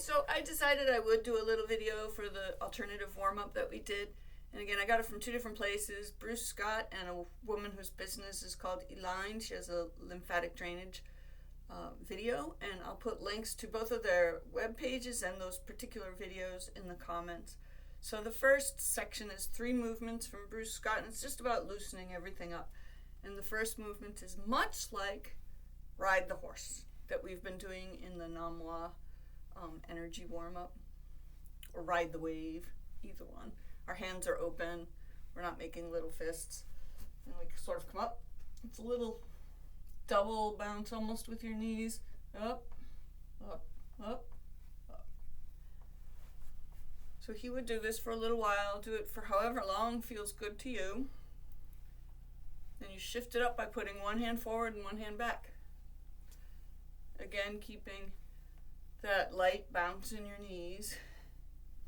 So I decided I would do a little video for the alternative warm-up that we did. And again, I got it from two different places, Bruce Scott and a woman whose business is called Elaine. She has a lymphatic drainage video, and I'll put links to both of their web pages and those particular videos in the comments. So the first section is 3 movements from Bruce Scott, and it's just about loosening everything up. And the first movement is much like Ride the Horse that we've been doing in the Namwa energy warm-up, or Ride the Wave, either one. Our hands are open, we're not making little fists, and we sort of come up. It's a little double bounce almost with your knees, up, up, up, up. So he would do this for a little while, do it for however long feels good to you. Then you shift it up by putting one hand forward and one hand back. Again, keeping that light bounce in your knees.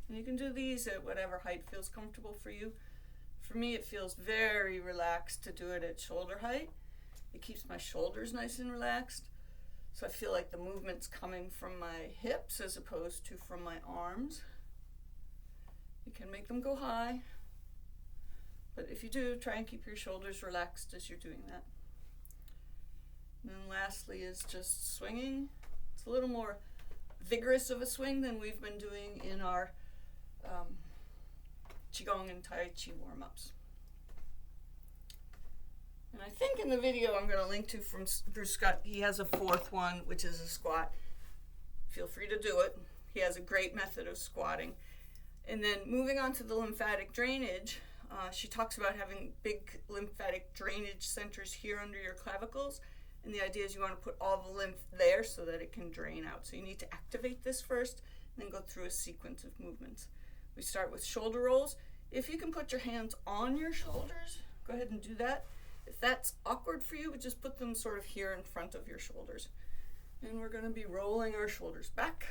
And you can do these at whatever height feels comfortable for you. For me, it feels very relaxed to do it at shoulder height. It keeps my shoulders nice and relaxed. So I feel like the movement's coming from my hips as opposed to from my arms. You can make them go high. But if you do, try and keep your shoulders relaxed as you're doing that. And then lastly is just swinging. It's a little more vigorous of a swing than we've been doing in our Qigong and Tai Chi warm-ups. And I think in the video I'm going to link to from Bruce Scott, he has a 4th one, which is a squat. Feel free to do it. He has a great method of squatting. And then moving on to the lymphatic drainage, she talks about having big lymphatic drainage centers here under your clavicles. And the idea is you want to put all the lymph there so that it can drain out. So you need to activate this first, and then go through a sequence of movements. We start with shoulder rolls. If you can put your hands on your shoulders, go ahead and do that. If that's awkward for you, just put them sort of here in front of your shoulders. And we're going to be rolling our shoulders back.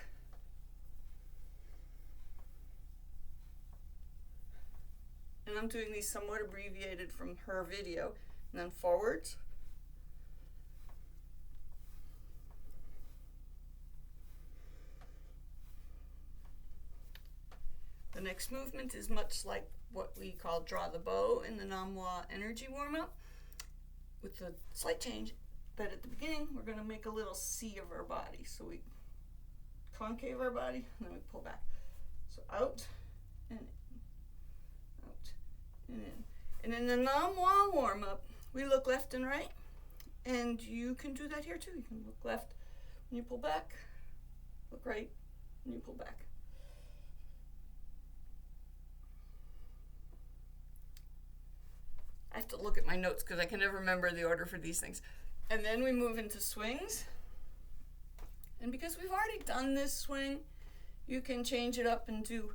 And I'm doing these somewhat abbreviated from her video. And then forwards. The next movement is much like what we call draw the bow in the Namwa energy warm-up, with a slight change. But at the beginning, we're going to make a little C of our body. So we concave our body, and then we pull back. So out and in, out and in. And in the Namwa warm-up, we look left and right. And you can do that here too. You can look left when you pull back, look right when you pull back. I have to look at my notes because I can never remember the order for these things. And then we move into swings. And because we've already done this swing, you can change it up and do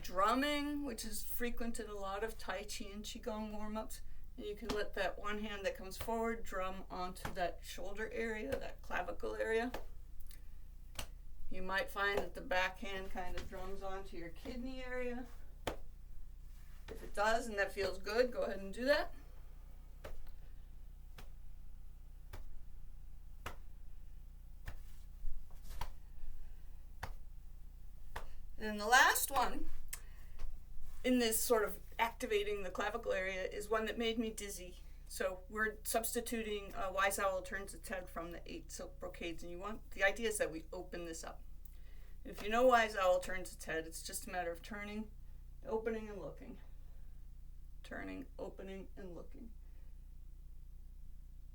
drumming, which is frequent in a lot of Tai Chi and Qigong warm-ups. And you can let that one hand that comes forward drum onto that shoulder area, that clavicle area. You might find that the back hand kind of drums onto your kidney area. If it does and that feels good, go ahead and do that. And the last one in this sort of activating the clavicle area is one that made me dizzy. So we're substituting Wise Owl turns its head from the 8 silk brocades, and the idea is that we open this up. And if you know Wise Owl turns its head, it's just a matter of turning, opening, and looking. Turning, opening, and looking.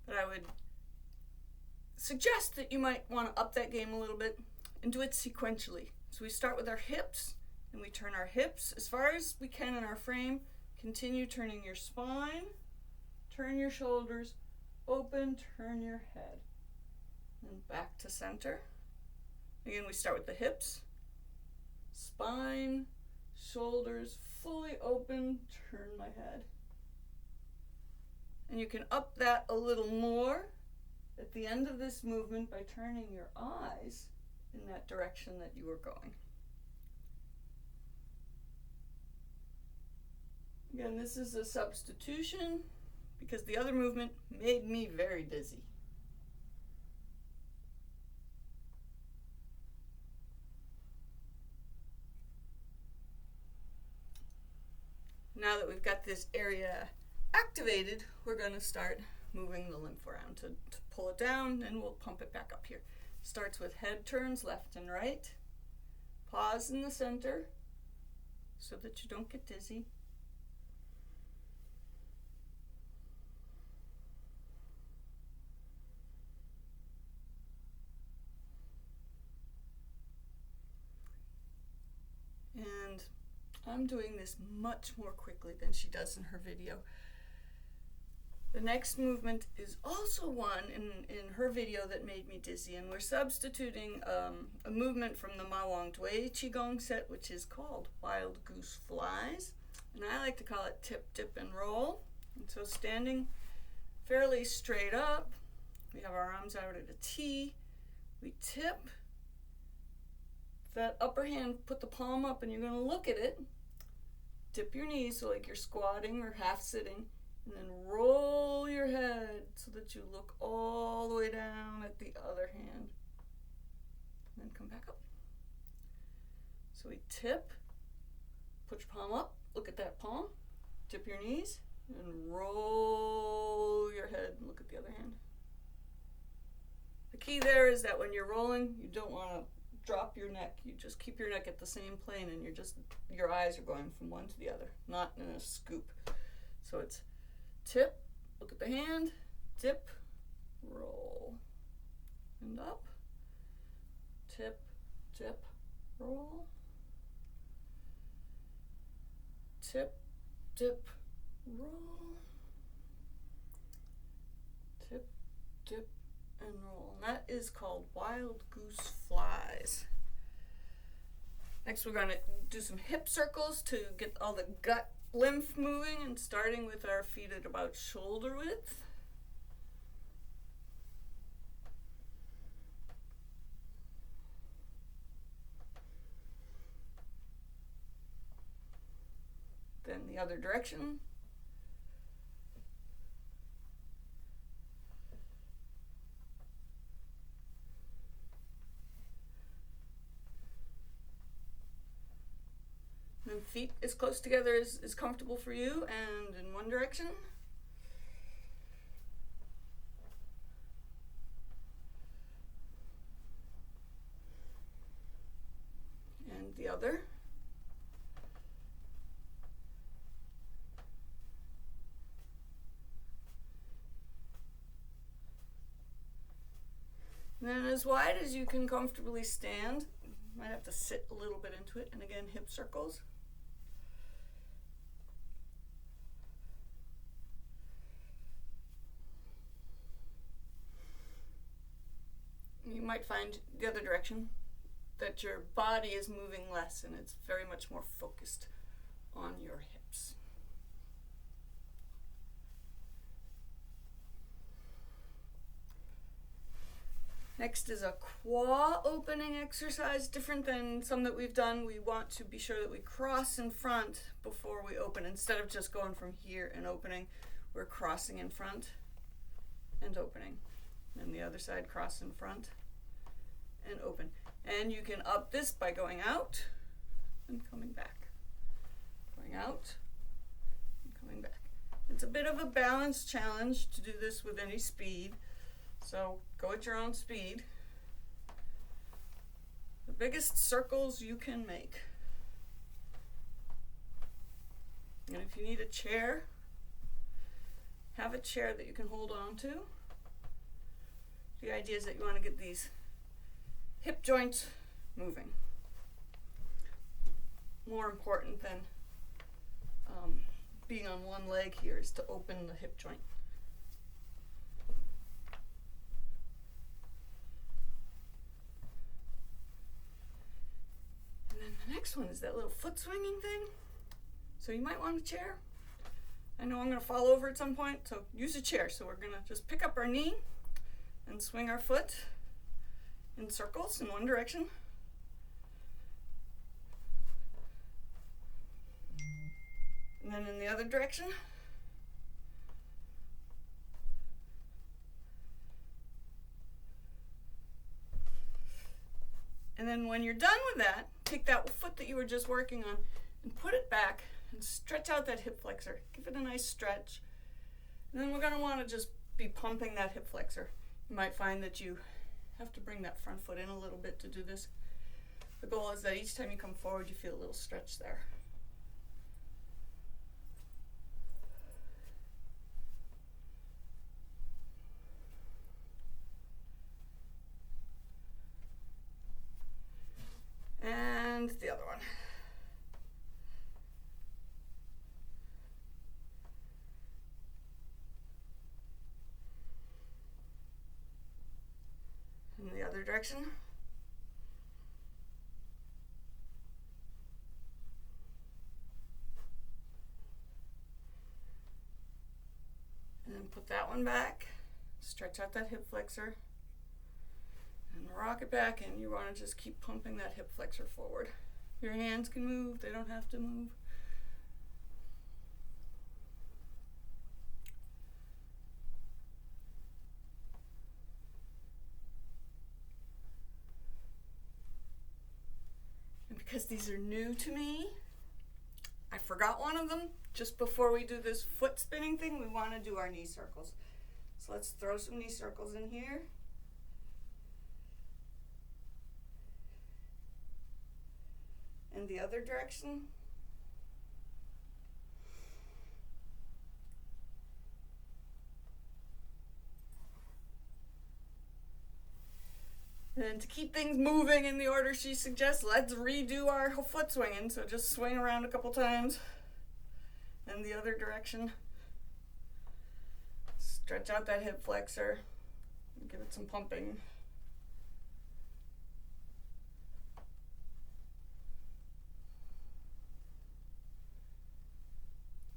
But I would suggest that you might want to up that game a little bit and do it sequentially. So we start with our hips, and we turn our hips as far as we can in our frame. Continue turning your spine, turn your shoulders, open, turn your head, and back to center. Again, we start with the hips, spine, shoulders, fully open, turn my head. And you can up that a little more at the end of this movement by turning your eyes in that direction that you were going. Again, this is a substitution because the other movement made me very dizzy. Now that we've got this area activated, we're going to start moving the lymph around to pull it down, and we'll pump it back up here. Starts with head turns left and right. Pause in the center so that you don't get dizzy. And I'm doing this much more quickly than she does in her video. The next movement is also one in her video that made me dizzy, and we're substituting a movement from the Ma Wong Dui Qigong set, which is called Wild Goose Flies, and I like to call it tip, dip, and roll. And so standing fairly straight up, we have our arms out at a T, we tip, that upper hand, put the palm up, and you're going to look at it, dip your knees so like you're squatting or half sitting, and then roll your head so that you look all the way down at the other hand. And then come back up. So we tip, put your palm up, look at that palm, dip your knees, and roll your head and look at the other hand. The key there is that when you're rolling, you don't want to drop your neck. You just keep your neck at the same plane, and your eyes are going from one to the other, not in a scoop. So it's tip, look at the hand, dip, roll, and up, tip, dip, roll, tip, dip, roll, tip, dip, and roll. And that is called Wild Goose Flies. Next we're going to do some hip circles to get all the gut lymph moving, and starting with our feet at about shoulder width. Then the other direction. And feet as close together as comfortable for you, and in one direction. And the other. And then as wide as you can comfortably stand. Might have to sit a little bit into it. And again, hip circles. You might find the other direction that your body is moving less, and it's very much more focused on your hips. Next is a quad opening exercise, different than some that we've done. We want to be sure that we cross in front before we open. Instead of just going from here and opening, we're crossing in front and opening. And the other side, cross in front and open. And you can up this by going out and coming back. Going out and coming back. It's a bit of a balance challenge to do this with any speed. So go at your own speed. The biggest circles you can make. And if you need a chair, have a chair that you can hold on to. The idea is that you want to get these hip joints moving. More important than being on one leg here is to open the hip joint. And then the next one is that little foot swinging thing. So you might want a chair. I know I'm going to fall over at some point, so use a chair. So we're going to just pick up our knee and swing our foot in circles in one direction. And then in the other direction. And then when you're done with that, take that foot that you were just working on and put it back and stretch out that hip flexor. Give it a nice stretch. And then we're going to want to just be pumping that hip flexor. You might find that you have to bring that front foot in a little bit to do this. The goal is that each time you come forward, you feel a little stretch there. And the other one. In the other direction. And then put that one back, stretch out that hip flexor, and rock it back, and you want to just keep pumping that hip flexor forward. Your hands can move, they don't have to move. And because these are new to me, I forgot one of them. Just before we do this foot spinning thing, we want to do our knee circles. So let's throw some knee circles in here. And the other direction. And to keep things moving in the order she suggests, let's redo our foot swinging. So just swing around a couple times. And the other direction. Stretch out that hip flexor. Give it some pumping.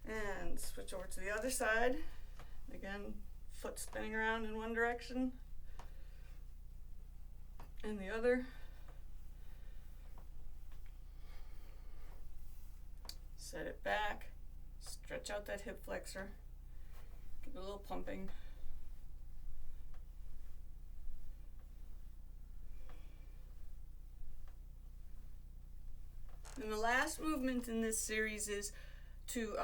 And switch over to the other side. Again, foot spinning around in one direction and the other. Set it back. Stretch out that hip flexor. Give it a little pumping. And the last movement in this series is to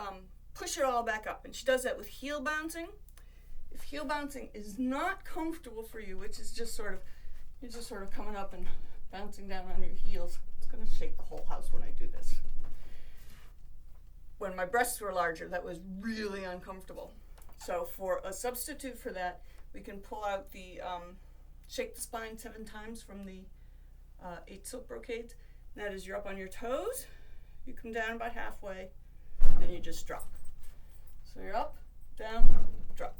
push it all back up. And she does that with heel bouncing. If heel bouncing is not comfortable for you, which is just sort of, you're just sort of coming up and bouncing down on your heels. It's going to shake the whole house when I do this. When my breasts were larger, that was really uncomfortable. So for a substitute for that, we can pull out the shake the spine 7 times from the 8 silk brocades. And that is, you're up on your toes, you come down about halfway, and then you just drop. So you're up, down, drop.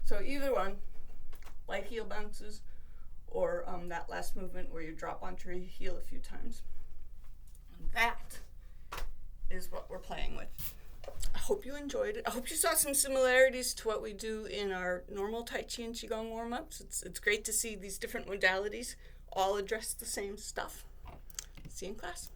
So either one, light heel bounces, or that last movement where you drop onto your heel a few times. And that is what we're playing with. I hope you enjoyed it. I hope you saw some similarities to what we do in our normal Tai Chi and Qigong warm-ups. It's great to see these different modalities all address the same stuff. See you in class.